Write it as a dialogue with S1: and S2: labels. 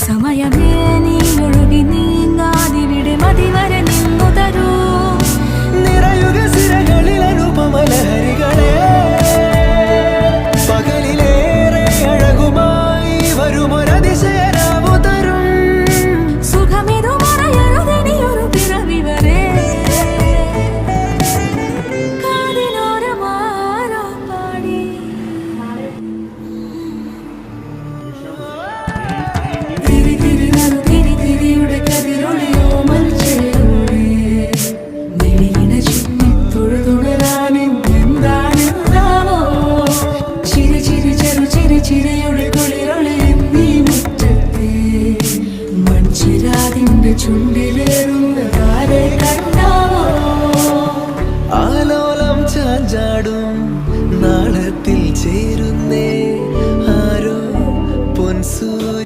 S1: സമയമേ നീ ഒഴുകി നീങ്ങാതിവിടെ മതിവരെ നിന്നു തരൂ.
S2: നിറയുക സിരകളിൽ അനുപമലഹരികളെ, പകലിലേറെ അഴകുമായി വരുമൊരതിശയ